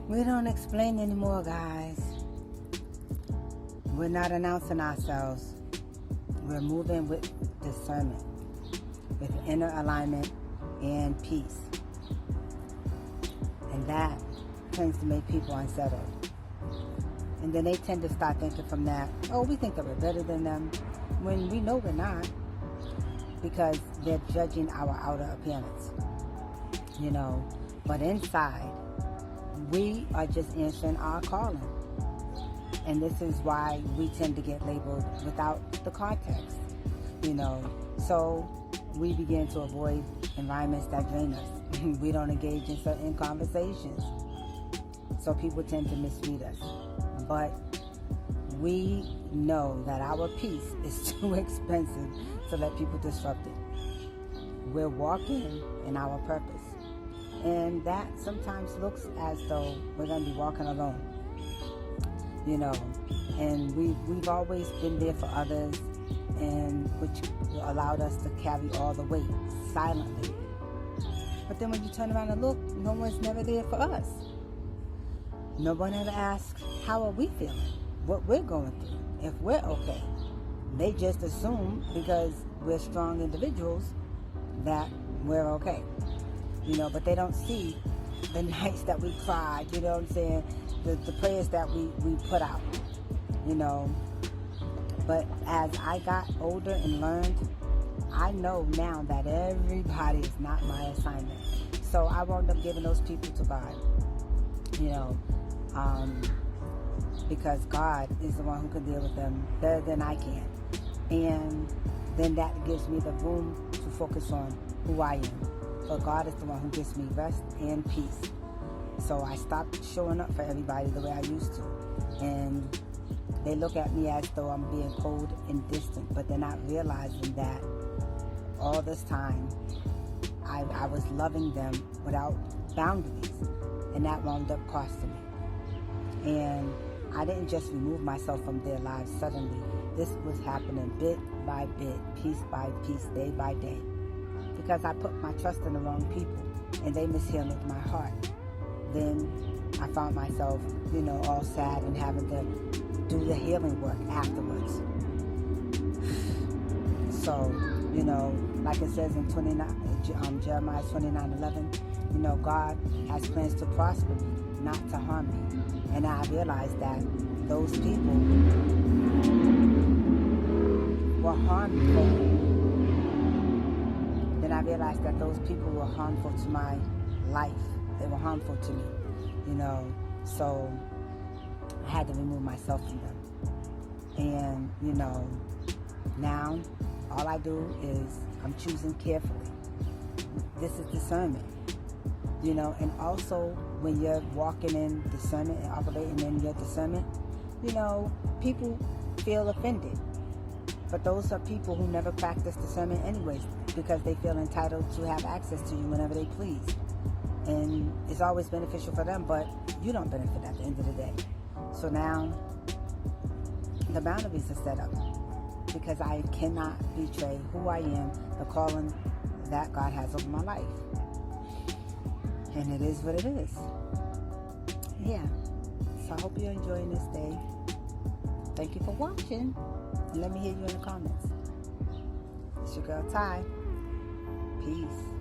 We don't explain anymore, guys. We're not announcing ourselves. We're moving with discernment, with inner alignment and peace. And that tends to make people unsettled. And then they tend to start thinking from that, oh, we think that we're better than them, when we know we're not, because they're judging our outer appearance. But inside, we are just answering our calling. And this is why we tend to get labeled without the context, So we begin to avoid environments that drain us. We don't engage in certain conversations. So people tend to mislead us. But we know that our peace is too expensive to let people disrupt it. We're walking in our purpose. And that sometimes looks as though we're going to be walking alone. And we've always been there for others, and which allowed us to carry all the weight silently. But then when you turn around and look, no one's never there for us. No one ever asks, how are we feeling? What we're going through, if we're okay. They just assume, because we're strong individuals, that we're okay. But they don't see the nights that we cried, you know what I'm saying? The prayers that we put out, But as I got older and learned, I know now that everybody is not my assignment. So I wound up giving those people to God, because God is the one who can deal with them better than I can. And then that gives me the room to focus on who I am. But God is the one who gives me rest and peace. So I stopped showing up for everybody the way I used to. And they look at me as though I'm being cold and distant, but they're not realizing that all this time I was loving them without boundaries. And that wound up costing me. And I didn't just remove myself from their lives suddenly. This was happening bit by bit, piece by piece, day by day. Because I put my trust in the wrong people, and they mishandled my heart. Then I found myself, all sad and having to do the healing work afterwards. So, like it says in Jeremiah 29:11, God has plans to prosper me, not to harm me. And I realized that those people were harmful. Then I realized that those people were harmful to my life. They were harmful to me, So I had to remove myself from them. And, now all I do is I'm choosing carefully. This is discernment, And also when you're walking in discernment and operating in your discernment, people feel offended. But those are people who never practice discernment anyways, because they feel entitled to have access to you whenever they please. And it's always beneficial for them, but you don't benefit at the end of the day. So now, the boundaries are set up, because I cannot betray who I am, the calling that God has over my life. And it is what it is. Yeah. So I hope you're enjoying this day. Thank you for watching. And let me hear you in the comments. It's your girl Ty. Peace.